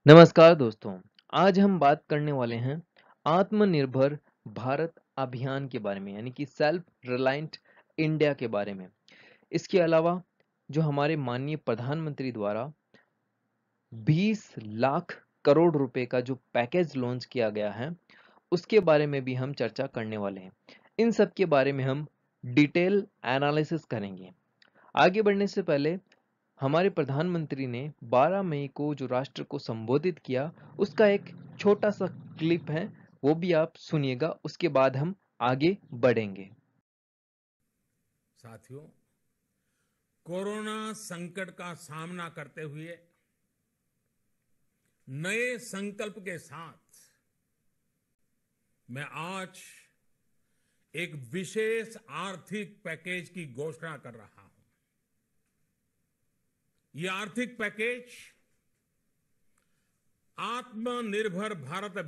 नमस्कार दोस्तों, आज हम बात करने वाले हैं आत्मनिर्भर भारत अभियान के बारे में यानी कि सेल्फ रिलायंट इंडिया के बारे में। इसके अलावा जो हमारे माननीय प्रधानमंत्री द्वारा 20 लाख करोड़ रुपए का जो पैकेज लॉन्च किया गया है, उसके बारे में भी हम चर्चा करने वाले हैं। इन सब के बारे में हम डिटेल एनालिसिस करेंगे। आगे बढ़ने से पहले हमारे प्रधानमंत्री ने 12 मई को जो राष्ट्र को संबोधित किया, उसका एक छोटा सा क्लिप है, वो भी आप सुनिएगा। उसके बाद हम आगे बढ़ेंगे। साथियों, कोरोना संकट का सामना करते हुए नए संकल्प के साथ मैं आज एक विशेष आर्थिक पैकेज की घोषणा कर रहा हूं। यह आर्थिक पैकेज आत्मनिर्भर भारत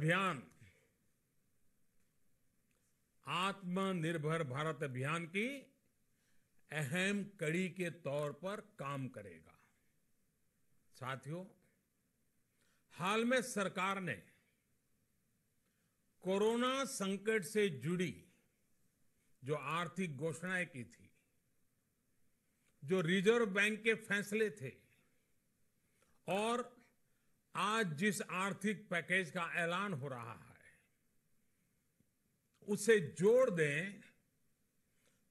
अभियान की अहम कड़ी के तौर पर काम करेगा। साथियों, हाल में सरकार ने कोरोना संकट से जुड़ी जो आर्थिक घोषणाएं की थी, जो रिजर्व बैंक के फैसले थे और आज जिस आर्थिक पैकेज का ऐलान हो रहा है, उसे जोड़ दें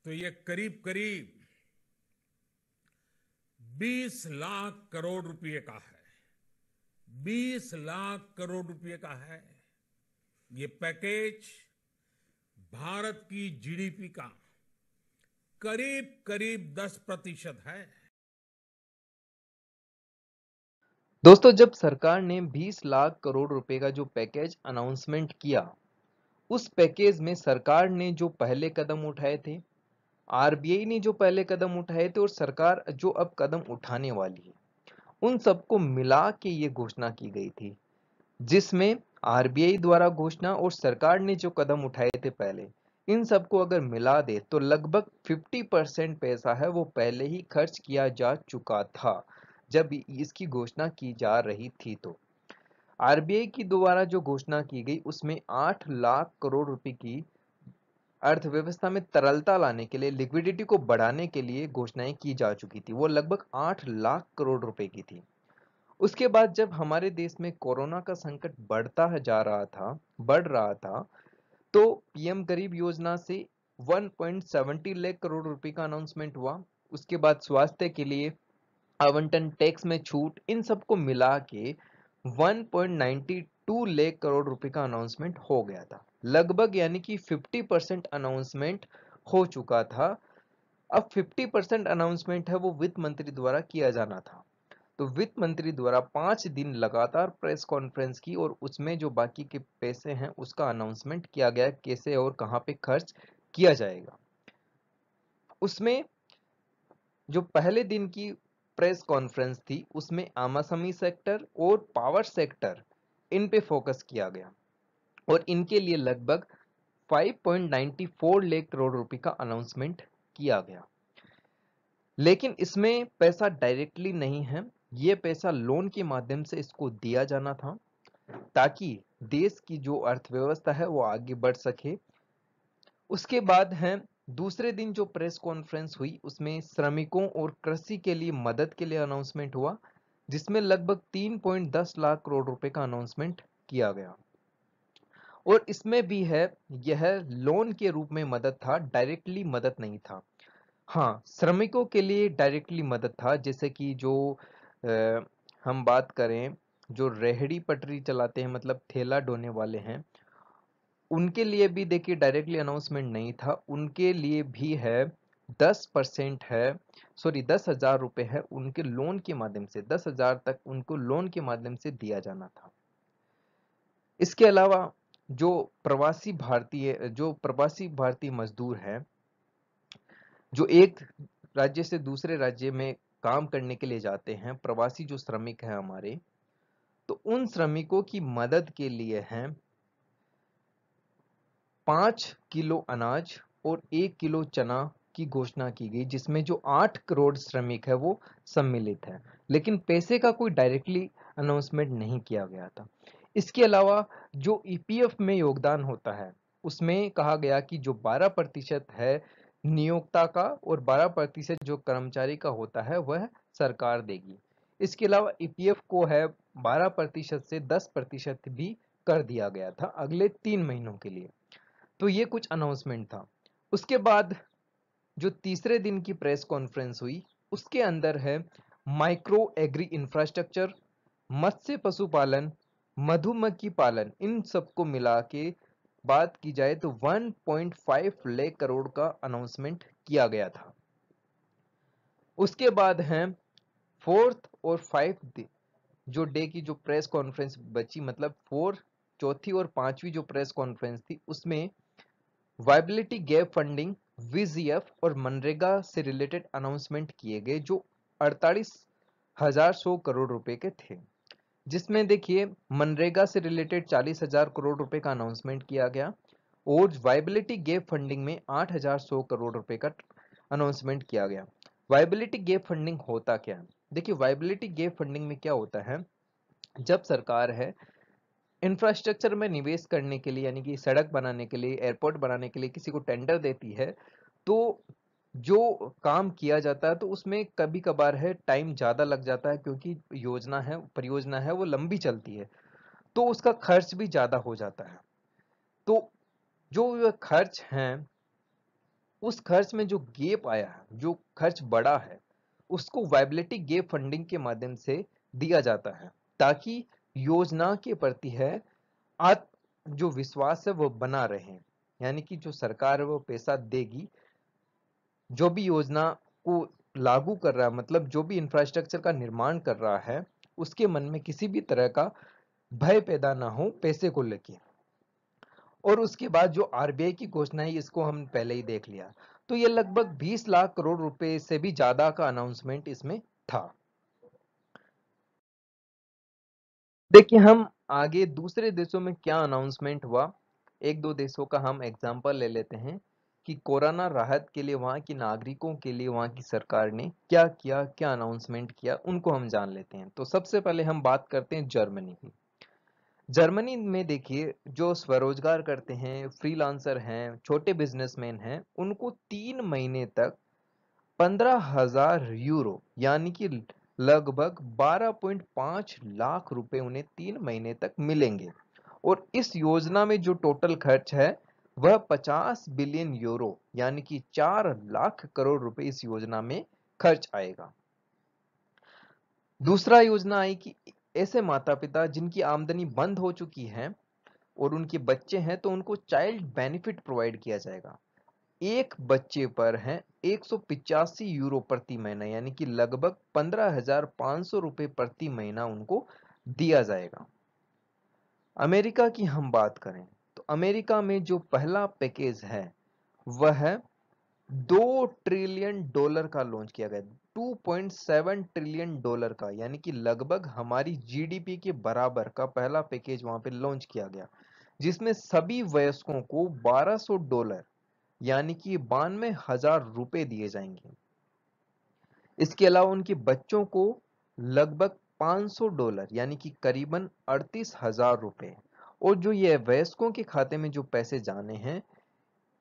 तो ये करीब करीब 20 लाख करोड़ रुपए का है। 20 लाख करोड़ रुपए का है। ये पैकेज भारत की जीडीपी का करीब करीब 10% है। दोस्तों, जब सरकार ने 20 लाख करोड़ रुपए का जो पैकेज अनाउंसमेंट किया, उस पैकेज में सरकार ने जो पहले कदम उठाए थे, आरबीआई ने जो पहले कदम उठाए थे और सरकार जो अब कदम उठाने वाली है, उन सबको मिला के ये घोषणा की गई थी, जिसमें आरबीआई द्वारा घोषणा और सरकार ने जो कदम उठाए थे पहले, इन सबको अगर मिला दे तो लगभग 50% पैसा है वो पहले ही खर्च किया जा चुका था जब इसकी घोषणा की जा रही थी। तो आरबीआई की द्वारा जो घोषणा की गई उसमें 8 लाख करोड़ रुपए की अर्थव्यवस्था में तरलता लाने के लिए, लिक्विडिटी को बढ़ाने के लिए घोषणाएं की जा चुकी थी। वो लगभग 8 लाख करोड़ रुपए की थी। उसके बाद जब हमारे देश में कोरोना का संकट बढ़ रहा था, तो पीएम गरीब योजना से 1.70 लाख करोड़ रुपए का अनाउंसमेंट हुआ। उसके बाद स्वास्थ्य के लिए आवंटन, टैक्स में छूट, इन सबको मिला के 1.92 लाख करोड़ रुपए का अनाउंसमेंट हो गया था लगभग, यानी कि 50% अनाउंसमेंट हो चुका था। अब 50% अनाउंसमेंट है वो वित्त मंत्री द्वारा किया जाना था। तो वित्त मंत्री द्वारा 5 दिन लगातार प्रेस कॉन्फ्रेंस की और उसमें जो बाकी के पैसे हैं उसका अनाउंसमेंट किया गया, कैसे और कहां पे खर्च किया जाएगा। उसमें जो पहले दिन की प्रेस कॉन्फ्रेंस थी, उसमें आमासमी सेक्टर और पावर सेक्टर, इन पे फोकस किया गया और इनके लिए लगभग 5.94 लाख करोड़ रुपए का अनाउंसमेंट किया गया। लेकिन इसमें पैसा डायरेक्टली नहीं है, ये पैसा लोन के माध्यम से इसको दिया जाना था, ताकि देश की जो अर्थव्यवस्था है वो आगे बढ़ सके। उसके बाद है दूसरे दिन जो प्रेस कॉन्फ्रेंस हुई, उसमें श्रमिकों और कृषि के लिए मदद के लिए अनाउंसमेंट हुआ, जिसमें लगभग 3.10 लाख करोड़ रुपए का अनाउंसमेंट किया गया। और इसमें भी है, यह लोन के रूप में मदद था, डायरेक्टली मदद नहीं था। हाँ, श्रमिकों के लिए डायरेक्टली मदद था, जैसे कि जो अ, हम बात करें, जो रेहड़ी पटरी चलाते हैं, मतलब ठेला ढोने वाले हैं, उनके लिए भी देखिए डायरेक्टली अनाउंसमेंट नहीं था। उनके लिए भी है 10% है, सॉरी 10,000 रुपए है, उनके लोन के माध्यम से 10,000 तक उनको लोन के माध्यम से दिया जाना था। इसके अलावा जो प्रवासी भारतीय मजदूर है, जो एक राज्य से दूसरे राज्य में काम करने के लिए जाते हैं, प्रवासी जो श्रमिक हैं हमारे, तो उन श्रमिकों की मदद के लिए हैं 5 किलो अनाज और 1 किलो चना की घोषणा की गई, जिसमें जो 8 करोड़ श्रमिक है वो सम्मिलित है। लेकिन पैसे का कोई डायरेक्टली अनाउंसमेंट नहीं किया गया था। इसके अलावा जो ईपीएफ में योगदान होता है उसमें कहा गया कि जो 12% है नियोक्ता का और 12% जो कर्मचारी का होता है वह सरकार देगी। इसके अलावा ईपीएफ को है 12% से 10% भी कर दिया गया था अगले 3 महीनों के लिए। तो ये कुछ अनाउंसमेंट था। उसके बाद जो तीसरे दिन की प्रेस कॉन्फ्रेंस हुई उसके अंदर है माइक्रो एग्री इंफ्रास्ट्रक्चर, मत्स्य पशुपालन, मधुमक्खी पालन, इन सबको मिला के बात की जाए तो 1.5 लाख करोड़ का अनाउंसमेंट किया गया था। उसके बाद है फोर्थ और फाइव जो डे की जो प्रेस कॉन्फ्रेंस बची, मतलब चौथी और पांचवी जो प्रेस कॉन्फ्रेंस थी उसमें वायबिलिटी गैप फंडिंग, वीजीएफ और मनरेगा से रिलेटेड अनाउंसमेंट किए गए जो 48,100 करोड़ रुपए के थे। जिसमें देखिए मनरेगा से रिलेटेड 40,000 करोड़ रुपए का अनाउंसमेंट किया गया और वायबिलिटी गैप फंडिंग में 8,100 करोड़ रुपए का अनाउंसमेंट किया गया। वायबिलिटी गैप फंडिंग होता क्या है? देखिए वायबिलिटी गैप फंडिंग में क्या होता है, जब सरकार है इंफ्रास्ट्रक्चर में निवेश करने के लिए यानी कि सड़क बनाने के लिए, एयरपोर्ट बनाने के लिए किसी को टेंडर देती है तो जो काम किया जाता है तो उसमें कभी कभार है टाइम ज्यादा लग जाता है क्योंकि परियोजना है वो लंबी चलती है तो उसका खर्च भी ज्यादा हो जाता है। तो जो खर्च है उस खर्च में जो गेप आया है, जो खर्च बढ़ा है उसको वायबिलिटी गेप फंडिंग के माध्यम से दिया जाता है ताकि योजना के प्रति है जो विश्वास है वो बना रहे। यानी कि जो सरकार है वो पैसा देगी, जो भी योजना को लागू कर रहा है मतलब जो भी इंफ्रास्ट्रक्चर का निर्माण कर रहा है उसके मन में किसी भी तरह का भय पैदा ना हो पैसे को लेके। और उसके बाद जो आरबीआई की घोषणा है इसको हम पहले ही देख लिया। तो ये लगभग 20 लाख करोड़ रुपए से भी ज्यादा का अनाउंसमेंट इसमें था। देखिए हम आगे दूसरे देशों में क्या अनाउंसमेंट हुआ, एक दो देशों का हम एग्जांपल ले लेते हैं कि कोरोना राहत के लिए वहां के नागरिकों के लिए वहां की सरकार ने क्या किया, क्या अनाउंसमेंट किया, उनको हम जान लेते हैं। तो सबसे पहले हम बात करते हैं जर्मनी की। जर्मनी में देखिए जो स्वरोजगार करते हैं, फ्रीलांसर हैं, छोटे बिजनेसमैन हैं, उनको 3 महीने तक 15,000 यूरो यानी कि लगभग 12.5 लाख रुपए उन्हें 3 महीने तक मिलेंगे। और इस योजना में जो टोटल खर्च है वह 50 बिलियन यूरो यानी कि 4 लाख करोड़ रुपए इस योजना में खर्च आएगा। दूसरा योजना आई कि ऐसे माता पिता जिनकी आमदनी बंद हो चुकी है और उनके बच्चे हैं तो उनको चाइल्ड बेनिफिट प्रोवाइड किया जाएगा। एक बच्चे पर है 185 यूरो प्रति महीना यानी कि लगभग 15,500 रुपए प्रति महीना उनको दिया जाएगा। अमेरिका की हम बात करें तो अमेरिका में जो पहला पैकेज है वह 2 ट्रिलियन डॉलर का लॉन्च किया गया। 2.7 ट्रिलियन डॉलर का यानी कि लगभग हमारी जीडीपी के बराबर का पहला पैकेज वहां पे लॉन्च किया गया, जिसमें सभी वयस्कों को $1,200 यानी कि 92,000 रुपए दिए जाएंगे। इसके अलावा उनके बच्चों को लगभग $500 यानी कि करीबन 38,000 रुपए। और जो ये वयस्कों के खाते में जो पैसे जाने हैं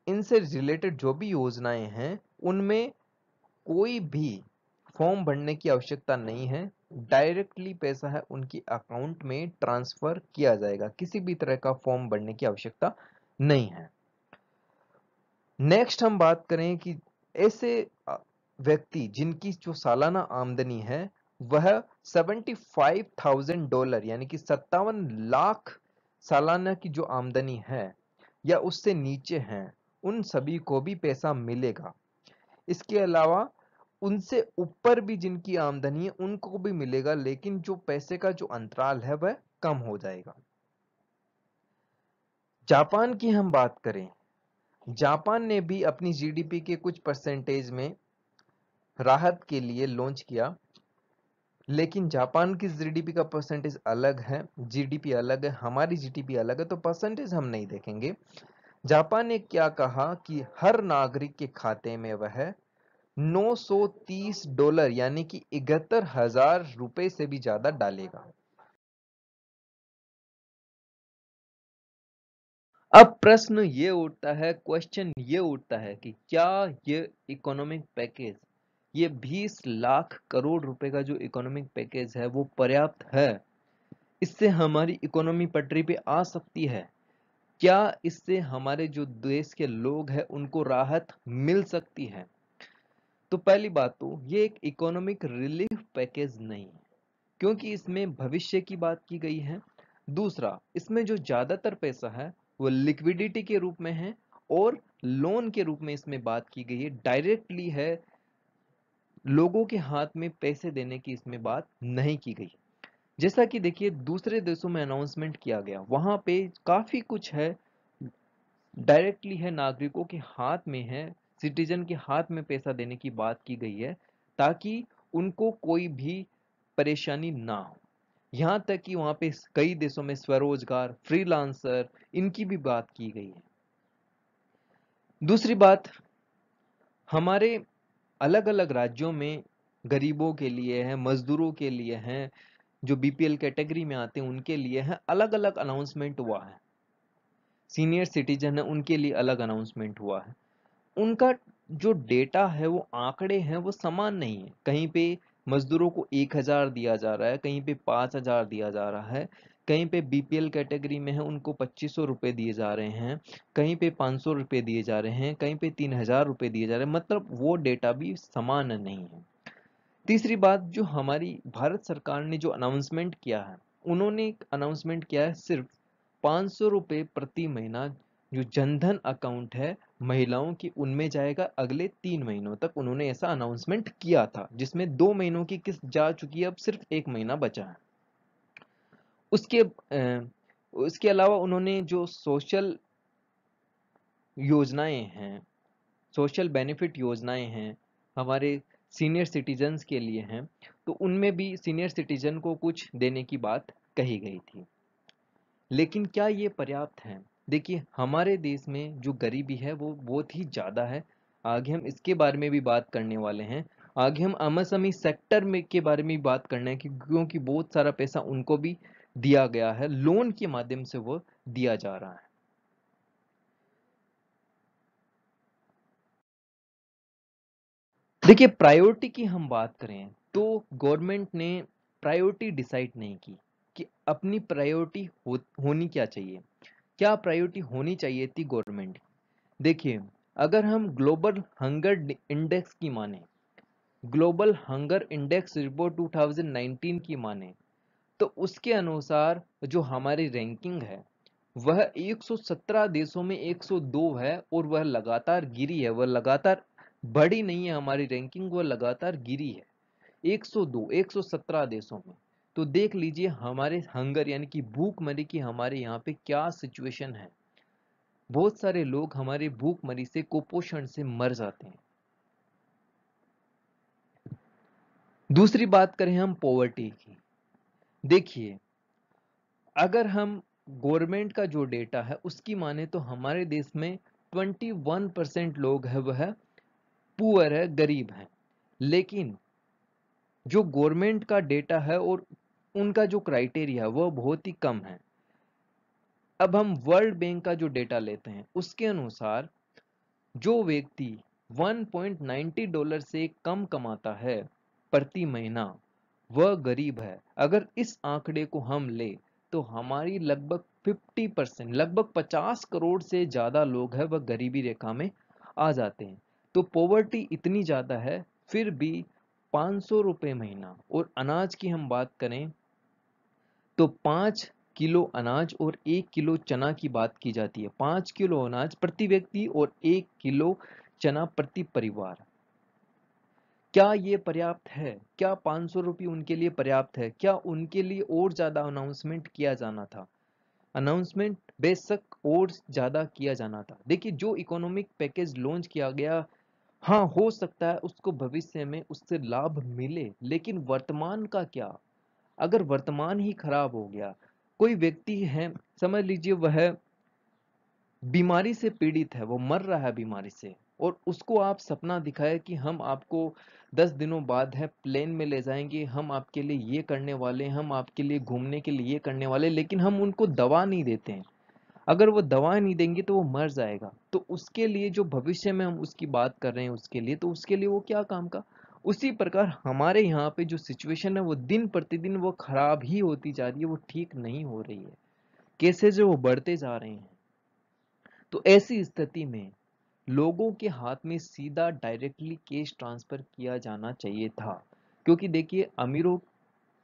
इनसे रिलेटेड जो भी योजनाएं हैं उनमें कोई भी फॉर्म भरने की आवश्यकता नहीं है, डायरेक्टली पैसा है उनकी अकाउंट में ट्रांसफर किया जाएगा, किसी भी तरह का फॉर्म भरने की आवश्यकता नहीं है। नेक्स्ट हम बात करें कि ऐसे व्यक्ति जिनकी जो सालाना आमदनी है वह $75,000 यानी कि 57 लाख सालाना की जो आमदनी है या उससे नीचे हैं उन सभी को भी पैसा मिलेगा। इसके अलावा उनसे ऊपर भी जिनकी आमदनी है उनको भी मिलेगा, लेकिन जो पैसे का जो अंतराल है वह कम हो जाएगा। जापान की हम बात करें, जापान ने भी अपनी जीडीपी के कुछ परसेंटेज में राहत के लिए लॉन्च किया, लेकिन जापान की जीडीपी का परसेंटेज अलग है, जीडीपी अलग है, हमारी जीडीपी अलग है, तो परसेंटेज हम नहीं देखेंगे। जापान ने क्या कहा कि हर नागरिक के खाते में वह $930 यानी कि 71,000 रुपए से भी ज्यादा डालेगा। अब प्रश्न ये उठता है, क्वेश्चन ये उठता है कि क्या ये इकोनॉमिक पैकेज, ये 20 लाख करोड़ रुपए का जो इकोनॉमिक पैकेज है वो पर्याप्त है? इससे हमारी इकोनॉमी पटरी पे आ सकती है? क्या इससे हमारे जो देश के लोग हैं उनको राहत मिल सकती है? तो पहली बात तो ये एक इकोनॉमिक रिलीफ पैकेज नहीं है, क्योंकि इसमें भविष्य की बात की गई है। दूसरा, इसमें जो ज्यादातर पैसा है वो लिक्विडिटी के रूप में है और लोन के रूप में इसमें बात की गई है, डायरेक्टली है, लोगों के हाथ में पैसे देने की इसमें बात नहीं की गई। जैसा कि देखिए दूसरे देशों में अनाउंसमेंट किया गया, वहां पे काफी कुछ है, डायरेक्टली है, नागरिकों के हाथ में है, सिटीजन के हाथ में पैसा देने की बात की गई है, ताकि उनको कोई भी परेशानी ना हो। यहाँ तक कि वहां पे कई देशों में स्वरोजगार, फ्रीलांसर, इनकी भी बात की गई है। दूसरी बात, हमारे अलग अलग राज्यों में गरीबों के लिए है, मजदूरों के लिए है, जो बीपीएल कैटेगरी में आते हैं उनके लिए है, अलग अलग अनाउंसमेंट हुआ है। सीनियर सिटीजन है उनके लिए अलग अनाउंसमेंट हुआ है। उनका जो डेटा है, वो आंकड़े हैं, वो समान नहीं है। कहीं पे मजदूरों को 1000 दिया जा रहा है, कहीं पे 5000 दिया जा रहा है, कहीं पे बीपीएल कैटेगरी में है उनको 2500 रुपए दिए जा रहे हैं, कहीं पे 500 रुपए दिए जा रहे हैं, कहीं पे 3000 रुपए दिए जा रहे हैं, मतलब वो डेटा भी समान नहीं है। तीसरी बात, जो हमारी भारत सरकार ने जो अनाउंसमेंट किया है, उन्होंने अनाउंसमेंट किया है सिर्फ 500 रुपए प्रति महीना, जो जनधन अकाउंट है महिलाओं की उनमें जाएगा अगले 3 महीनों तक। उन्होंने ऐसा अनाउंसमेंट किया था, जिसमें 2 महीनों की किस्त जा चुकी है, अब सिर्फ 1 महीना बचा है। उसके अलावा उन्होंने जो सोशल योजनाएं हैं, सोशल बेनिफिट योजनाएं हैं, हमारे सीनियर सिटीजन्स के लिए हैं, तो उनमें भी सीनियर सिटीजन को कुछ देने की बात कही गई थी। लेकिन क्या ये पर्याप्त है? देखिए हमारे देश में जो गरीबी है वो बहुत ही ज़्यादा है। आगे हम इसके बारे में भी बात करने वाले हैं। आगे हम एमएसएमई सेक्टर में के बारे में भी बात करना है, क्योंकि बहुत सारा पैसा उनको भी दिया गया है, लोन के माध्यम से वो दिया जा रहा है। देखिए प्रायोरिटी की हम बात करें तो गवर्नमेंट ने प्रायोरिटी डिसाइड नहीं की कि अपनी प्रायोरिटी होनी क्या चाहिए, क्या प्रायोरिटी होनी चाहिए थी गवर्नमेंट। देखिए अगर हम ग्लोबल हंगर इंडेक्स की माने, ग्लोबल हंगर इंडेक्स रिपोर्ट 2019 की माने, तो उसके अनुसार जो हमारी रैंकिंग है वह 117 देशों में 102 है, और वह लगातार गिरी है, वह लगातार बढ़ी नहीं है हमारी रैंकिंग, वह लगातार गिरी है 102 117 देशों में। तो देख लीजिए हमारे हंगर यानी कि भूखमरी की हमारे यहाँ पे क्या सिचुएशन है। बहुत सारे लोग हमारे भूखमरी से, कुपोषण से मर जाते हैं। दूसरी बात करें हम पॉवर्टी की, देखिए अगर हम गवर्नमेंट का जो डेटा है उसकी माने तो हमारे देश में 21% लोग है वह पुअर है, गरीब है। लेकिन जो गवर्नमेंट का डेटा है और उनका जो क्राइटेरिया है वह बहुत ही कम है। अब हम वर्ल्ड बैंक का जो डेटा लेते हैं उसके अनुसार जो व्यक्ति $1.90 से कम कमाता है प्रति महीना वह गरीब है। अगर इस आंकड़े को हम ले तो हमारी लगभग 50%, लगभग 50 करोड़ से ज्यादा लोग हैं वह गरीबी रेखा में आ जाते हैं। तो पॉवर्टी इतनी ज्यादा है, फिर भी 500 रुपए महीना। और अनाज की हम बात करें तो 5 किलो अनाज और 1 किलो चना की बात की जाती है। 5 किलो अनाज प्रति व्यक्ति और 1 किलो चना प्रति परिवार। क्या ये पर्याप्त है? क्या 500 रुपये उनके लिए पर्याप्त है? क्या उनके लिए और ज्यादा अनाउंसमेंट किया जाना था? अनाउंसमेंट बेशक और ज्यादा किया जाना था। देखिए जो इकोनॉमिक पैकेज लॉन्च किया गया, हाँ हो सकता है उसको भविष्य में उससे लाभ मिले, लेकिन वर्तमान का क्या? अगर वर्तमान ही खराब हो गया, कोई व्यक्ति है समझ लीजिए वह बीमारी से पीड़ित है, वो मर रहा है बीमारी से, और उसको आप सपना दिखाए कि हम आपको 10 दिनों बाद है प्लेन में ले जाएंगे, हम आपके लिए ये करने वाले, हम आपके लिए घूमने के लिए ये करने वाले, लेकिन हम उनको दवा नहीं देते हैं। अगर वो दवा नहीं देंगे तो वो मर जाएगा। तो उसके लिए जो भविष्य में हम उसकी बात कर रहे हैं उसके लिए, तो उसके लिए वो क्या काम का। उसी प्रकार हमारे यहाँ पे जो सिचुएशन है वो दिन प्रतिदिन वो खराब ही होती जा रही है, वो ठीक नहीं हो रही है, केसेस जो वो बढ़ते जा रहे हैं। तो ऐसी स्थिति में लोगों के हाथ में सीधा डायरेक्टली केस ट्रांसफर किया जाना चाहिए था, क्योंकि देखिए अमीरों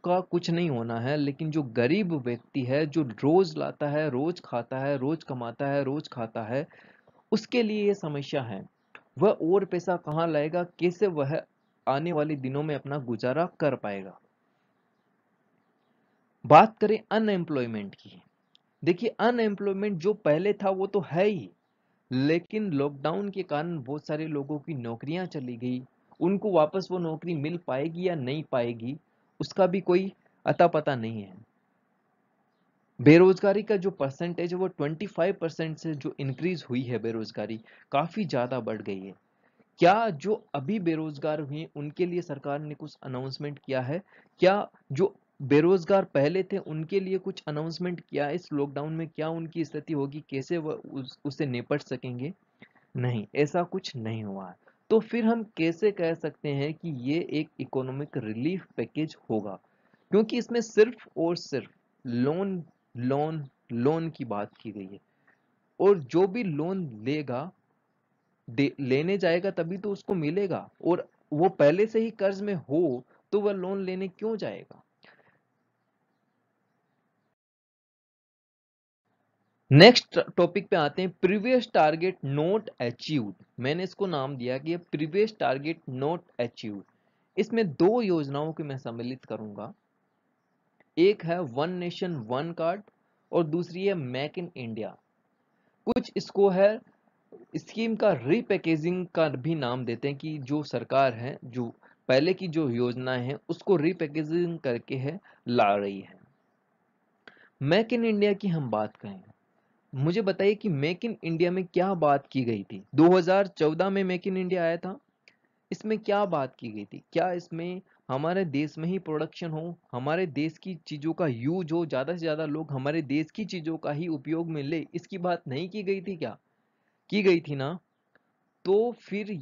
का कुछ नहीं होना है, लेकिन जो गरीब व्यक्ति है, जो रोज लाता है, रोज खाता है, रोज कमाता है, रोज खाता है, उसके लिए ये समस्या है। वह और पैसा कहाँ लाएगा, कैसे वह आने वाले दिनों में अपना गुजारा कर पाएगा। बात करें अनएम्प्लॉयमेंट की, देखिए अनएम्प्लॉयमेंट जो पहले था वो तो है ही, लेकिन लॉकडाउन के कारण बहुत सारे लोगों की नौकरियां चली गई। उनको वापस वो नौकरी मिल पाएगी या नहीं पाएगी उसका भी कोई अता पता नहीं है। बेरोजगारी का जो परसेंटेज है वो 25% से जो इंक्रीज हुई है, बेरोजगारी काफी ज्यादा बढ़ गई है। क्या जो अभी बेरोजगार हुए उनके लिए सरकार ने कुछ अनाउंसमेंट किया है? क्या जो बेरोजगार पहले थे उनके लिए कुछ अनाउंसमेंट किया है इस लॉकडाउन में? क्या उनकी स्थिति होगी, कैसे वह उससे निपट सकेंगे? नहीं, ऐसा कुछ नहीं हुआ है। तो फिर हम कैसे कह सकते हैं कि ये एक इकोनॉमिक रिलीफ पैकेज होगा? क्योंकि इसमें सिर्फ और सिर्फ लोन लोन लोन की बात की गई है, और जो भी लोन लेगा लेने जाएगा तभी तो उसको मिलेगा, और वो पहले से ही कर्ज में हो तो वह लोन लेने क्यों जाएगा। नेक्स्ट टॉपिक पे आते हैं, प्रीवियस टारगेट नॉट अचीव्ड। मैंने इसको नाम दिया कि प्रीवियस टारगेट नॉट अचीव्ड। इसमें दो योजनाओं को मैं सम्मिलित करूंगा, एक है वन नेशन वन कार्ड और दूसरी है मेक इन इंडिया। कुछ इसको है स्कीम का रीपैकेजिंग का भी नाम देते हैं, कि जो सरकार है जो पहले की जो योजना है उसको रीपैकेजिंग करके है ला रही है। मेक इन इंडिया की हम बात करें, मुझे बताइए कि मेक इन इंडिया में क्या बात की गई थी। 2014 में मेक इन इंडिया आया था, इसमें क्या बात की गई थी? क्या इसमें हमारे देश में ही प्रोडक्शन हो, हमारे देश की चीजों का यूज हो, ज्यादा से ज्यादा लोग हमारे देश की चीजों का ही उपयोग में ले, इसकी बात नहीं की गई थी क्या? की गई थी ना। तो फिर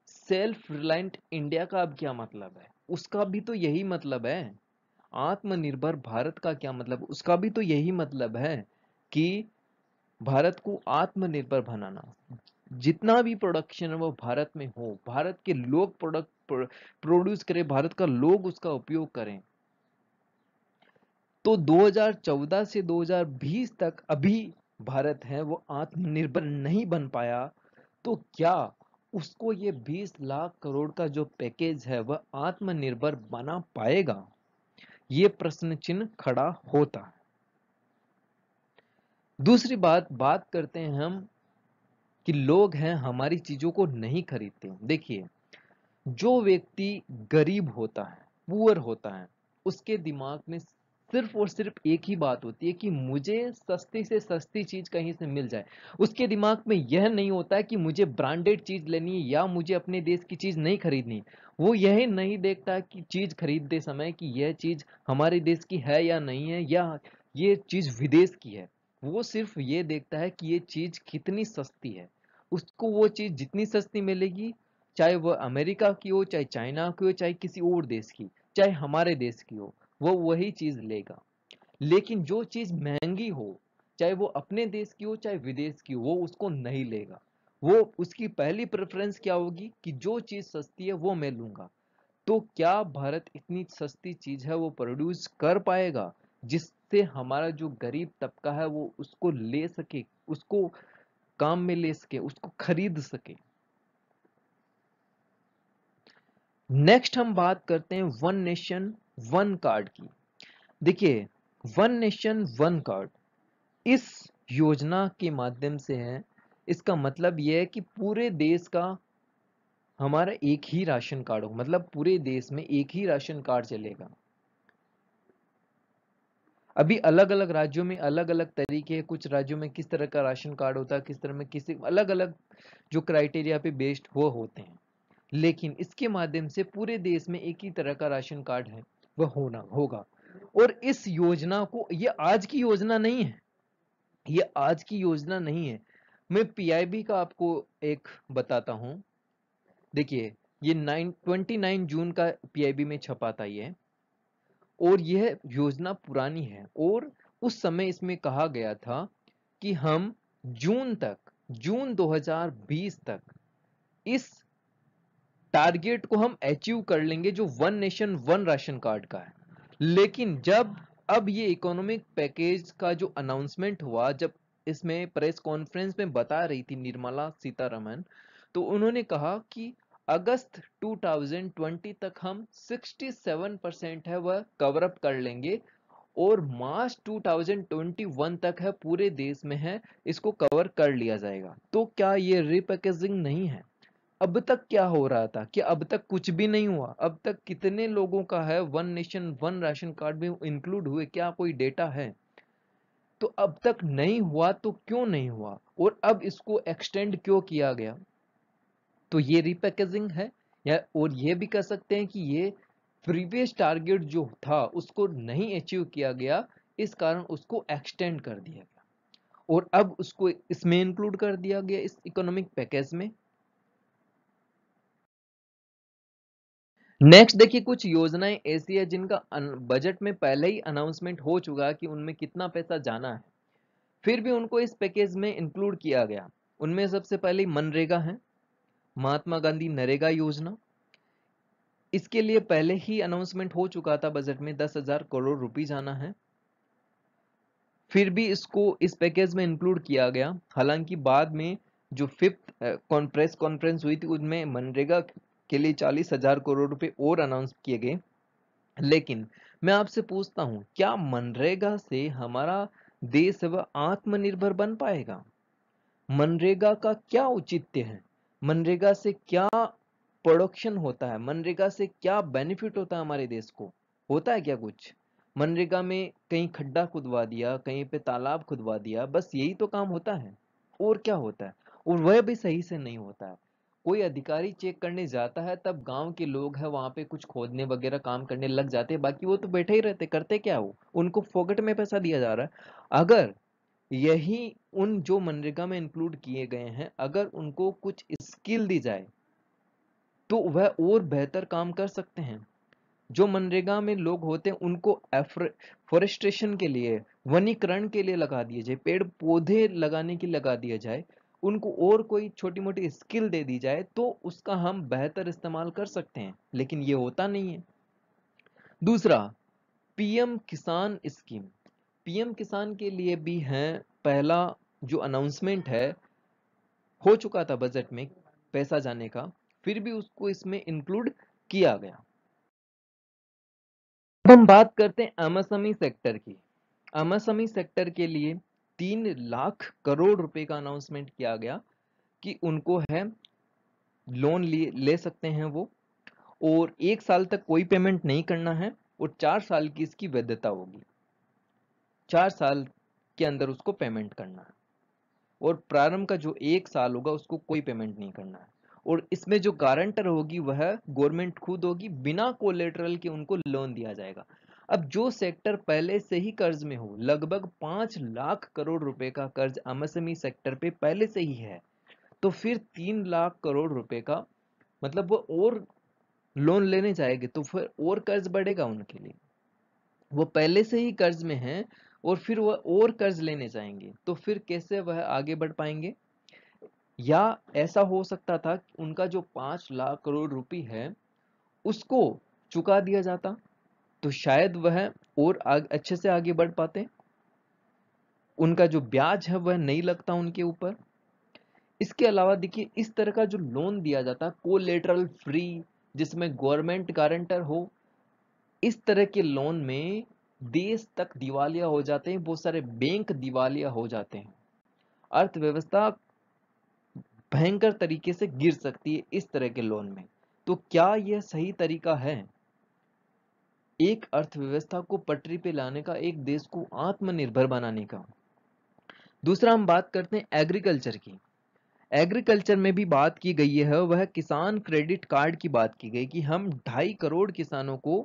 सेल्फ रिलायंट इंडिया का अब क्या मतलब है? उसका भी तो यही मतलब है। आत्मनिर्भर भारत का क्या मतलब? उसका भी तो यही मतलब है कि भारत को आत्मनिर्भर बनाना, जितना भी प्रोडक्शन है वो भारत में हो, भारत के लोग प्रोडक्ट प्रोड्यूस करें, भारत का लोग उसका उपयोग करें। तो 2014 से 2020 तक अभी भारत है वो आत्मनिर्भर नहीं बन पाया, तो क्या उसको ये 20 लाख करोड़ का जो पैकेज है वह आत्मनिर्भर बना पाएगा? ये प्रश्न चिन्ह खड़ा होता है। दूसरी बात करते हैं हम कि लोग हैं हमारी चीजों को नहीं खरीदते। देखिए, जो व्यक्ति गरीब होता है, पुअर होता है, उसके दिमाग में सिर्फ और सिर्फ एक ही बात होती है कि मुझे सस्ती से सस्ती चीज कहीं से मिल जाए। उसके दिमाग में यह नहीं होता है कि मुझे ब्रांडेड चीज लेनी है या मुझे अपने देश की चीज नहीं खरीदनी। वो यह नहीं देखता कि चीज खरीदते समय कि यह चीज हमारे देश की है या नहीं है, या ये चीज विदेश की है। वो सिर्फ ये देखता है कि ये चीज कितनी सस्ती है। उसको वो चीज जितनी सस्ती मिलेगी, चाहे वह अमेरिका की हो, चाहे चाइना की हो, चाहे किसी और देश की, चाहे हमारे देश की हो, वो वही चीज लेगा। लेकिन जो चीज महंगी हो, चाहे वो अपने देश की हो चाहे विदेश की हो, वो उसको नहीं लेगा। वो उसकी पहली प्रेफरेंस क्या होगी कि जो चीज सस्ती है वो मैं लूंगा। तो क्या भारत इतनी सस्ती चीज है वो प्रोड्यूस कर पाएगा जिससे हमारा जो गरीब तबका है वो उसको ले सके, उसको काम में ले सके, उसको खरीद सके? नेक्स्ट हम बात करते हैं वन नेशन वन कार्ड की। देखिए, वन नेशन वन कार्ड इस योजना के माध्यम से है। इसका मतलब यह है कि पूरे देश का हमारा एक ही राशन कार्ड हो, मतलब पूरे देश में एक ही राशन कार्ड चलेगा। अभी अलग अलग राज्यों में अलग अलग तरीके हैं, कुछ राज्यों में किस तरह का राशन कार्ड होता है, किस तरह में किसी अलग अलग जो क्राइटेरिया पे बेस्ड वो होते हैं। लेकिन इसके माध्यम से पूरे देश में एक ही तरह का राशन कार्ड है वह होना होगा। और इस योजना को, ये आज की योजना नहीं है, ये आज की योजना नहीं है। मैं पीआईबी का आपको एक बताता हूं। देखिए, ये 29 जून का पीआईबी में छपा था ये, और यह योजना पुरानी है, और उस समय इसमें कहा गया था कि हम जून 2020 तक इस टारगेट को हम अचीव कर लेंगे, जो one nation one ration card का है। लेकिन जब अब ये इकोनॉमिक पैकेज का जो अनाउंसमेंट हुआ, जब इसमें प्रेस कॉन्फ्रेंस में बता रही थी निर्मला सीतारमन, तो उन्होंने कहा कि अगस्त 2020 तक हम 67% है वह कवर अप कर लेंगे, और मार्च 2021 तक है पूरे देश में है इसको कवर कर लिया जाएगा। तो क्या ये रिपैकेजिंग नहीं है? अब तक क्या हो रहा था कि अब तक कुछ भी नहीं हुआ? अब तक कितने लोगों का है one nation one ration card में इंक्लूड हुए? क्या कोई डेटा है? तो अब तक नहीं हुआ तो क्यों नहीं हुआ, और अब इसको एक्सटेंड क्यों किया गया? तो ये रिपैकेजिंग है, या और ये भी कह सकते हैं कि ये प्रीवियस टारगेट जो था उसको नहीं अचीव किया गया, इस कारण उसको एक्सटेंड कर दिया गया, और अब उसको इसमें इंक्लूड कर दिया गया इस इकोनॉमिक पैकेज में। नेक्स्ट देखिए, कुछ योजनाएं ऐसी है जिनका बजट में पहले ही अनाउंसमेंट हो चुका है कि उनमें कितना पैसा जाना है, फिर भी उनको इस पैकेज में इंक्लूड किया गया। उनमें सबसे पहले मनरेगा है, महात्मा गांधी नरेगा योजना। इसके लिए पहले ही अनाउंसमेंट हो चुका था बजट में, 10,000 करोड़ रुपए जाना है, फिर भी इसको इस पैकेज में इंक्लूड किया गया। हालांकि बाद में जो फिफ्थ प्रेस कॉन्फ्रेंस हुई थी उनमें मनरेगा के लिए 40,000 करोड़ रुपए और अनाउंस किए गए। लेकिन मैं आपसे पूछता हूं, क्या मनरेगा से हमारा देश वह आत्मनिर्भर बन पाएगा? मनरेगा का क्या औचित्य है? मनरेगा से क्या प्रोडक्शन होता है? मनरेगा से क्या बेनिफिट होता है हमारे देश को? होता है क्या कुछ? मनरेगा में कहीं खड्डा खुदवा दिया, कहीं पे तालाब खुदवा दिया, बस यही तो काम होता है, और क्या होता है? और वह भी सही से नहीं होता है। कोई अधिकारी चेक करने जाता है तब गांव के लोग हैं वहां पे कुछ खोदने वगैरह काम करने लग जाते हैं, बाकी वो तो बैठे ही रहते, करते क्या हो? उनको फोकट में पैसा दिया जा रहा है। अगर यही उन जो मनरेगा में इंक्लूड किए गए हैं, अगर उनको कुछ स्किल दी जाए तो वह और बेहतर काम कर सकते हैं। जो मनरेगा में लोग होते हैं उनको फॉरेस्टेशन के लिए, वनीकरण के लिए लगा दिए जाए, पेड़ पौधे लगाने के लिए लगा दिया जाए, उनको और कोई छोटी मोटी स्किल दे दी जाए, तो उसका हम बेहतर इस्तेमाल कर सकते हैं, लेकिन ये होता नहीं है। दूसरा, पीएम किसान स्कीम। पीएम किसान के लिए भी है, पहला जो अनाउंसमेंट है हो चुका था बजट में पैसा जाने का, फिर भी उसको इसमें इंक्लूड किया गया। अब हम बात करते हैं एमएसएमई सेक्टर की। एमएसएमई सेक्टर के लिए 3 लाख करोड़ रुपए का अनाउंसमेंट किया गया कि उनको है लोन ले सकते हैं वो, और 1 साल तक कोई पेमेंट नहीं करना है, और 4 साल की इसकी वैधता होगी। 4 साल के अंदर उसको पेमेंट करना है, और प्रारंभ का जो 1 साल होगा उसको कोई पेमेंट नहीं करना है, और इसमें जो गारंटर होगी वह गवर्नमेंट खुद होगी, बिना कोलेटरल के उनको लोन दिया जाएगा। अब जो सेक्टर पहले से ही कर्ज में हो, लगभग 5 लाख करोड़ रुपए का कर्ज एमएसएमई सेक्टर पे पहले से ही है, तो फिर 3 लाख करोड़ रुपए का मतलब वो और लोन लेने जाएंगे तो फिर और कर्ज बढ़ेगा उनके लिए। वो पहले से ही कर्ज में हैं और फिर वह और कर्ज लेने जाएंगे, तो फिर कैसे वह आगे बढ़ पाएंगे? या ऐसा हो सकता था कि उनका जो 5 लाख करोड़ रुपए है उसको चुका दिया जाता, तो शायद वह और अच्छे से आगे बढ़ पाते, उनका जो ब्याज है वह नहीं लगता उनके ऊपर। इसके अलावा देखिए, इस तरह का जो लोन दिया जाता कोलेटरल फ्री, जिसमें गवर्नमेंट गारंटर हो, इस तरह के लोन में देश तक दिवालिया हो जाते हैं, बहुत सारे बैंक दिवालिया हो जाते हैं, अर्थव्यवस्था भयंकर तरीके से गिर सकती है इस तरह के लोन में। तो क्या यह सही तरीका है एक अर्थव्यवस्था को पटरी पे लाने का, एक देश को आत्मनिर्भर बनाने का? दूसरा, हम बात करते हैं एग्रीकल्चर की। एग्रीकल्चर में भी बात की गई है, वह किसान क्रेडिट कार्ड की बात की गई कि हम 2.5 करोड़ किसानों को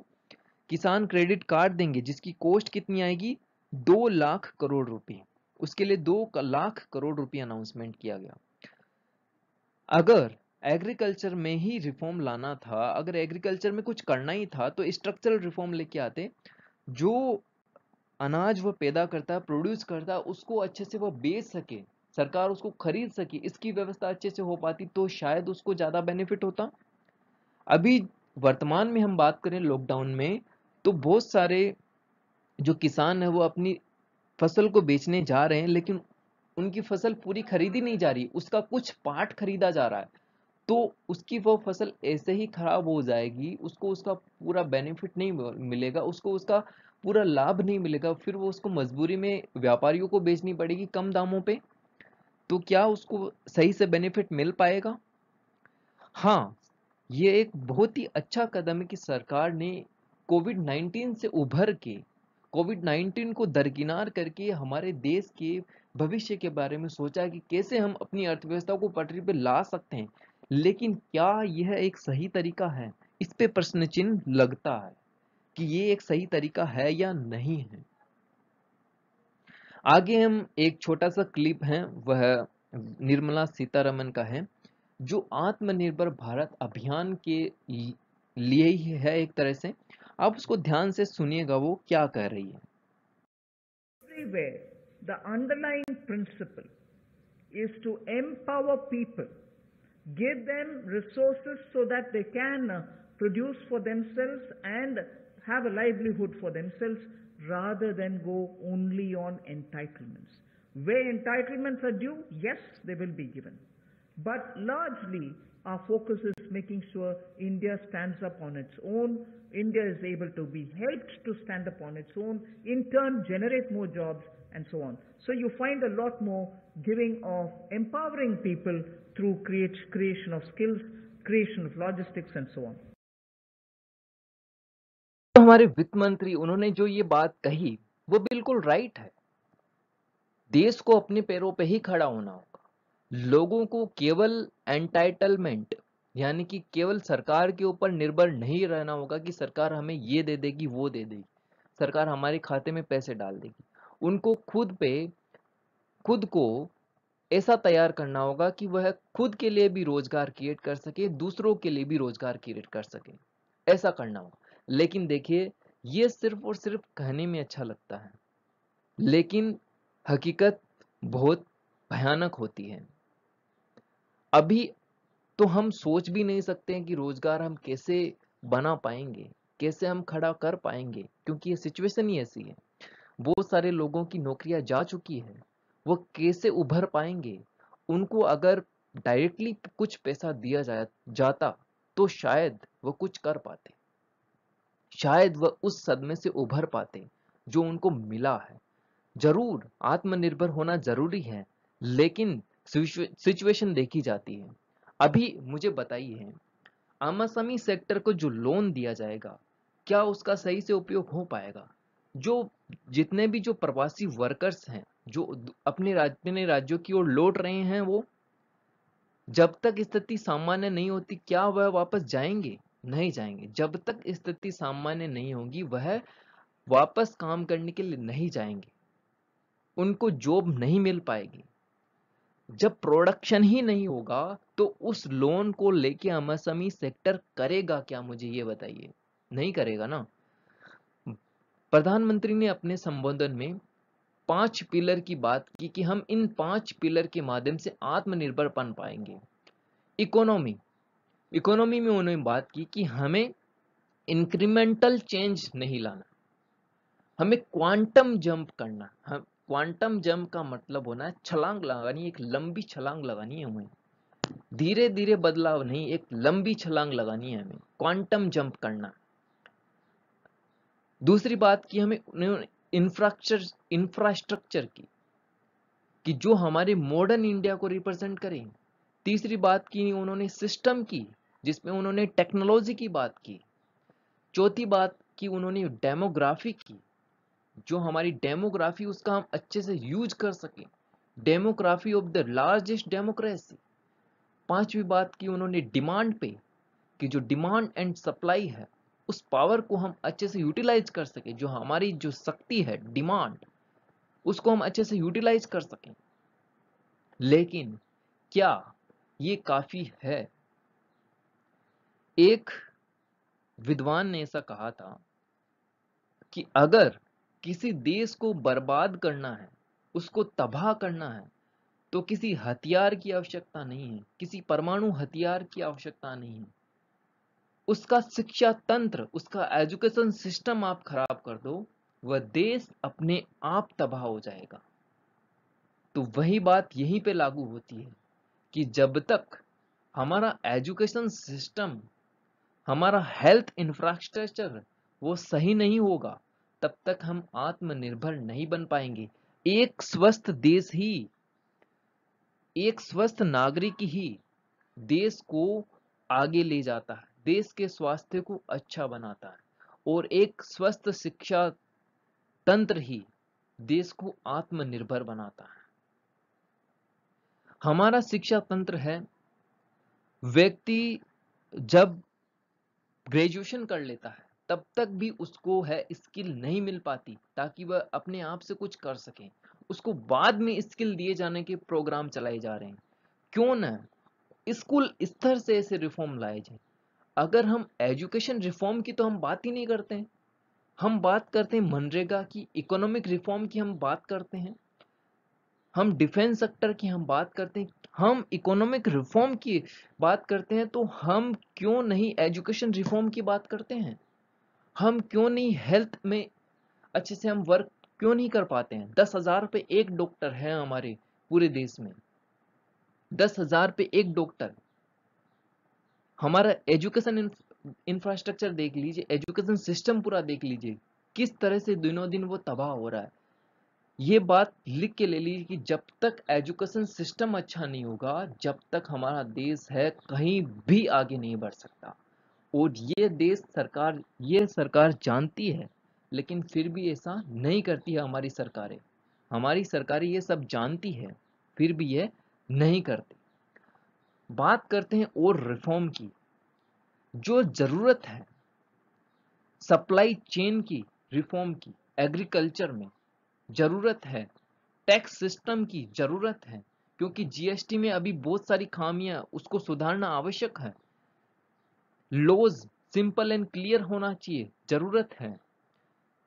किसान क्रेडिट कार्ड देंगे, जिसकी कॉस्ट कितनी आएगी? 2 लाख करोड़ रुपए। उसके लिए 2 लाख करोड़ रुपए अनाउंसमेंट किया गया। अगर एग्रीकल्चर में ही रिफॉर्म लाना था, अगर एग्रीकल्चर में कुछ करना ही था, तो स्ट्रक्चरल रिफॉर्म लेके आते। जो अनाज वो पैदा करता है, प्रोड्यूस करता है, उसको अच्छे से वो बेच सके, सरकार उसको खरीद सके, इसकी व्यवस्था अच्छे से हो पाती, तो शायद उसको ज्यादा बेनिफिट होता। अभी वर्तमान में हम बात करें लॉकडाउन में, तो बहुत सारे जो किसान है वो अपनी फसल को बेचने जा रहे हैं, लेकिन उनकी फसल पूरी खरीदी नहीं जा रही, उसका कुछ पार्ट खरीदा जा रहा है, तो उसकी वो फसल ऐसे ही खराब हो जाएगी, उसको उसका पूरा बेनिफिट नहीं मिलेगा, उसको उसका पूरा लाभ नहीं मिलेगा, फिर वो उसको मजबूरी में व्यापारियों को बेचनी पड़ेगी कम दामों पे। तो क्या उसको सही से बेनिफिट मिल पाएगा? हाँ, ये एक बहुत ही अच्छा कदम है कि सरकार ने कोविड 19 से उभर के, कोविड 19 को दरकिनार करके हमारे देश के भविष्य के बारे में सोचा कि कैसे हम अपनी अर्थव्यवस्था को पटरी पे ला सकते हैं। लेकिन क्या यह एक सही तरीका है? इस पे प्रश्न चिन्ह लगता है कि ये एक सही तरीका है या नहीं है। आगे हम एक छोटा सा क्लिप है, वह निर्मला सीतारमन का है, जो आत्मनिर्भर भारत अभियान के लिए ही है एक तरह से। आप उसको ध्यान से सुनिएगा वो क्या कह रही है। Everywhere, the underlying principle is to empower people, give them resources so that they can produce for themselves and have a livelihood for themselves rather than go only on entitlements. Where entitlements are due, yes, they will be given. But largely, our focus is making sure India stands up on its own. India is able to be helped to stand up on its own, in turn generate more jobs and so on. So you find a lot more giving of empowering people through creation of skills, creation of logistics and so on. तो हमारे वित्त मंत्री उन्होंने जो ये बात कही वो बिल्कुल राइट है। देश को अपने पैरों पे ही खड़ा होना होगा। लोगों को केवल एंटाइटलमेंट यानी कि केवल सरकार के ऊपर निर्भर नहीं रहना होगा कि सरकार हमें ये दे देगी, वो दे देगी, सरकार हमारे खाते में पैसे डाल देगी। उनको खुद को ऐसा तैयार करना होगा कि वह खुद के लिए भी रोजगार क्रिएट कर सके, दूसरों के लिए भी रोजगार क्रिएट कर सके, ऐसा करना होगा। लेकिन देखिए, ये सिर्फ और सिर्फ कहने में अच्छा लगता है, लेकिन हकीकत बहुत भयानक होती है। अभी तो हम सोच भी नहीं सकते हैं कि रोजगार हम कैसे बना पाएंगे, कैसे हम खड़ा कर पाएंगे, क्योंकि ये सिचुएशन ही ऐसी है। बहुत सारे लोगों की नौकरियां जा चुकी है, वो कैसे उभर पाएंगे? उनको अगर डायरेक्टली कुछ पैसा दिया जाता तो शायद वो कुछ कर पाते, शायद वह उस सदमे से उभर पाते जो उनको मिला है। जरूर आत्मनिर्भर होना जरूरी है, लेकिन सिचुएशन देखी जाती है। अभी मुझे बताइए, एमएसएमई सेक्टर को जो लोन दिया जाएगा, क्या उसका सही से उपयोग हो पाएगा? जो जितने भी जो प्रवासी वर्कर्स हैं, जो अपने राज्यों की ओर लौट रहे हैं, वो जब तक स्थिति सामान्य नहीं होती, क्या वह वापस जाएंगे? नहीं जाएंगे। जब तक स्थिति सामान्य नहीं होगी, वह वापस काम करने के लिए नहीं जाएंगे, उनको जॉब नहीं मिल पाएगी। जब प्रोडक्शन ही नहीं होगा तो उस लोन को लेके एमएसएमई सेक्टर करेगा क्या? मुझे ये बताइए, नहीं करेगा ना। प्रधानमंत्री ने अपने संबोधन में 5 पिलर की बात की कि हम इन 5 पिलर के माध्यम से आत्मनिर्भर बन पाएंगे। इकोनॉमी में उन्होंने बात की कि हमें इंक्रीमेंटल चेंज नहीं लाना, हमें क्वांटम जंप करना। हम क्वांटम जंप का मतलब होना है छलांग लगानी, एक लंबी छलांग लगानी है हमें, धीरे धीरे बदलाव नहीं, एक लंबी छलांग लगानी है हमें, क्वांटम जंप करना। दूसरी बात की हमें इंफ्रास्ट्रक्चर की, कि जो हमारे मॉडर्न इंडिया को रिप्रेजेंट करें। तीसरी बात की उन्होंने सिस्टम की, जिसमें उन्होंने टेक्नोलॉजी की बात की। चौथी बात की उन्होंने डेमोग्राफी की, जो हमारी डेमोग्राफी उसका हम अच्छे से यूज कर सकें, demography of the largest democracy. पांचवी बात की उन्होंने डिमांड पे, कि जो डिमांड एंड सप्लाई है, उस पावर को हम अच्छे से यूटिलाइज कर सके, जो हमारी जो शक्ति है डिमांड, उसको हम अच्छे से यूटिलाइज कर सकें। लेकिन क्या ये काफी है? एक विद्वान ने ऐसा कहा था कि अगर किसी देश को बर्बाद करना है, उसको तबाह करना है, तो किसी हथियार की आवश्यकता नहीं है, किसी परमाणु हथियार की आवश्यकता नहीं है। उसका शिक्षा तंत्र, उसका एजुकेशन सिस्टम आप खराब कर दो, वह देश अपने आप तबाह हो जाएगा। तो वही बात यहीं पे लागू होती है कि जब तक हमारा एजुकेशन सिस्टम, हमारा हेल्थ इंफ्रास्ट्रक्चर वो सही नहीं होगा, तब तक हम आत्मनिर्भर नहीं बन पाएंगे। एक स्वस्थ देश ही, एक स्वस्थ नागरिक ही देश को आगे ले जाता है, देश के स्वास्थ्य को अच्छा बनाता है, और एक स्वस्थ शिक्षा तंत्र ही देश को आत्मनिर्भर बनाता है। हमारा शिक्षा तंत्र है, व्यक्ति जब ग्रेजुएशन कर लेता है तब तक भी उसको है स्किल नहीं मिल पाती ताकि वह अपने आप से कुछ कर सके। उसको बाद में स्किल दिए जाने के प्रोग्राम चलाए जा रहे हैं। क्यों ना स्कूल स्तर से ऐसे रिफॉर्म लाए जाए। अगर हम एजुकेशन रिफॉर्म की तो हम बात ही नहीं करते हैं, हम बात करते हैं मनरेगा की, इकोनॉमिक रिफॉर्म की हम बात करते हैं, हम डिफेंस सेक्टर की हम बात करते हैं, हम इकोनॉमिक रिफॉर्म की बात करते हैं, तो हम क्यों नहीं एजुकेशन रिफॉर्म की बात करते हैं? हम क्यों नहीं हेल्थ में अच्छे से हम वर्क क्यों नहीं कर पाते हैं? 10,000 पे एक डॉक्टर है हमारे पूरे देश में, 10,000 पे एक डॉक्टर। हमारा एजुकेशन इंफ्रास्ट्रक्चर देख लीजिए, एजुकेशन सिस्टम पूरा देख लीजिए, किस तरह से दिनों दिन वो तबाह हो रहा है। ये बात लिख के ले लीजिए कि जब तक एजुकेशन सिस्टम अच्छा नहीं होगा, जब तक हमारा देश है कहीं भी आगे नहीं बढ़ सकता। और ये देश सरकार, ये सरकार जानती है, लेकिन फिर भी ऐसा नहीं करती है। हमारी सरकारें ये सब जानती है, फिर भी ये नहीं करती। बात करते हैं और रिफॉर्म की। जो जरूरत है सप्लाई चेन की रिफॉर्म की, एग्रीकल्चर में जरूरत है, टैक्स सिस्टम की जरूरत है, क्योंकि जीएसटी में अभी बहुत सारी खामियां, उसको सुधारना आवश्यक है। लॉज सिंपल एंड क्लियर होना चाहिए, जरूरत है।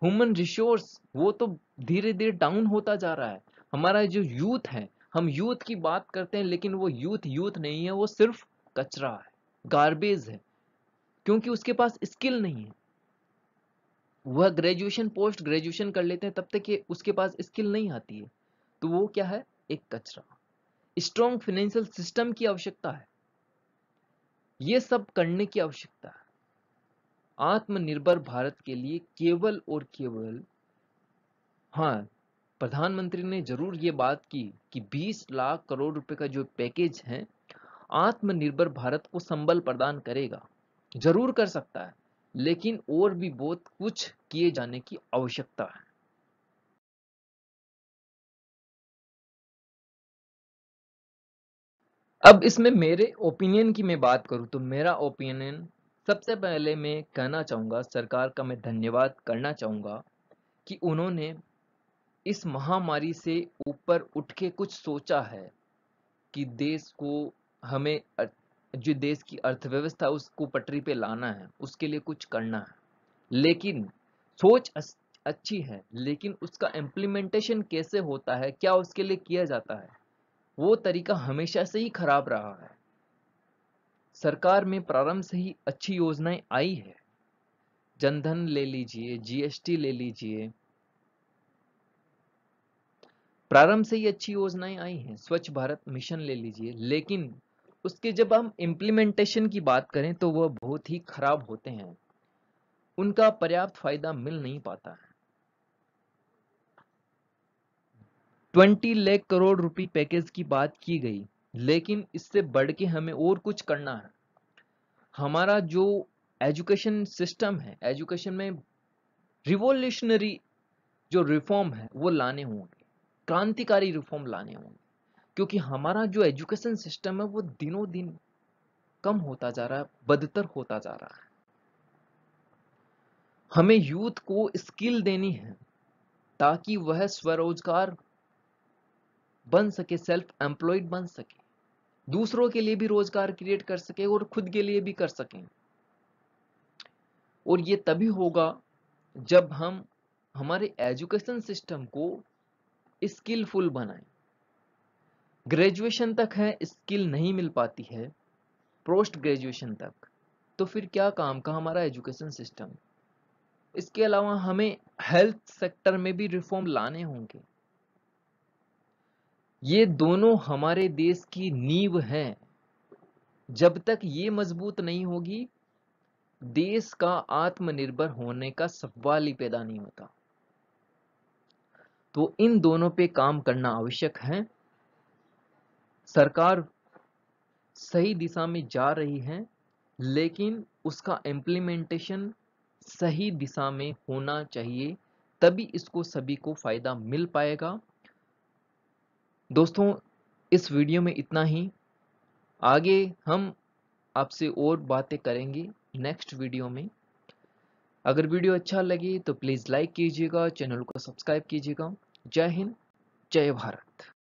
ह्यूमन रिसोर्स वो तो धीरे धीरे डाउन होता जा रहा है। हमारा जो यूथ है, हम यूथ की बात करते हैं, लेकिन वो यूथ नहीं है, वो सिर्फ कचरा है, गार्बेज है, क्योंकि उसके पास स्किल नहीं है। वह ग्रेजुएशन पोस्ट ग्रेजुएशन कर लेते हैं, तब तक ये उसके पास स्किल नहीं आती है, तो वो क्या है? एक कचरा। स्ट्रॉन्ग फाइनेंशियल सिस्टम की आवश्यकता है, ये सब करने की आवश्यकता है। आत्मनिर्भर भारत के लिए केवल और केवल, हाँ, प्रधानमंत्री ने जरूर ये बात की कि 20 लाख करोड़ रुपए का जो पैकेज है आत्मनिर्भर भारत को संबल प्रदान करेगा। जरूर कर सकता है, लेकिन और भी बहुत कुछ किए जाने की आवश्यकता है। अब इसमें मेरे ओपिनियन की मैं बात करूं तो मेरा ओपिनियन, सबसे पहले मैं कहना चाहूंगा, सरकार का मैं धन्यवाद करना चाहूंगा कि उन्होंने इस महामारी से ऊपर उठ के कुछ सोचा है कि देश को, हमें जो देश की अर्थव्यवस्था उसको पटरी पे लाना है, उसके लिए कुछ करना है। लेकिन सोच अच्छी है, लेकिन उसका इम्प्लीमेंटेशन कैसे होता है, क्या उसके लिए किया जाता है, वो तरीका हमेशा से ही खराब रहा है। सरकार में प्रारंभ से ही अच्छी योजनाएं आई है, जनधन ले लीजिए, जीएसटी ले लीजिए, प्रारंभ से ही अच्छी योजनाएं आई हैं, स्वच्छ भारत मिशन ले लीजिए, लेकिन उसके जब हम इम्प्लीमेंटेशन की बात करें तो वह बहुत ही खराब होते हैं, उनका पर्याप्त फायदा मिल नहीं पाता है। 20 लाख करोड़ रुपए पैकेज की बात की गई, लेकिन इससे बढ़ के हमें और कुछ करना है। हमारा जो एजुकेशन सिस्टम है, एजुकेशन में रिवोल्यूशनरी जो रिफॉर्म है वो लाने होंगे, क्रांतिकारी रिफॉर्म लाने होंगे, क्योंकि हमारा जो एजुकेशन सिस्टम है वो दिनों दिन कम होता जा रहा है, बदतर होता जा रहा है। हमें यूथ को स्किल देनी है, ताकि वह स्वरोजगार बन सके, सेल्फ एम्प्लॉयड बन सके, दूसरों के लिए भी रोजगार क्रिएट कर सके और खुद के लिए भी कर सकें। और ये तभी होगा जब हम हमारे एजुकेशन सिस्टम को स्किलफुल बनाएं। ग्रेजुएशन तक है, स्किल नहीं मिल पाती है पोस्ट ग्रेजुएशन तक, तो फिर क्या काम का हमारा एजुकेशन सिस्टम। इसके अलावा हमें हेल्थ सेक्टर में भी रिफॉर्म लाने होंगे। ये दोनों हमारे देश की नींव हैं। जब तक ये मजबूत नहीं होगी, देश का आत्मनिर्भर होने का सवाल ही पैदा नहीं होता। तो इन दोनों पे काम करना आवश्यक है। सरकार सही दिशा में जा रही है, लेकिन उसका इम्प्लीमेंटेशन सही दिशा में होना चाहिए, तभी इसको सभी को फायदा मिल पाएगा। दोस्तों, इस वीडियो में इतना ही। आगे हम आपसे और बातें करेंगे नेक्स्ट वीडियो में। अगर वीडियो अच्छा लगे तो प्लीज़ लाइक कीजिएगा, चैनल को सब्सक्राइब कीजिएगा। जय हिंद, जय भारत।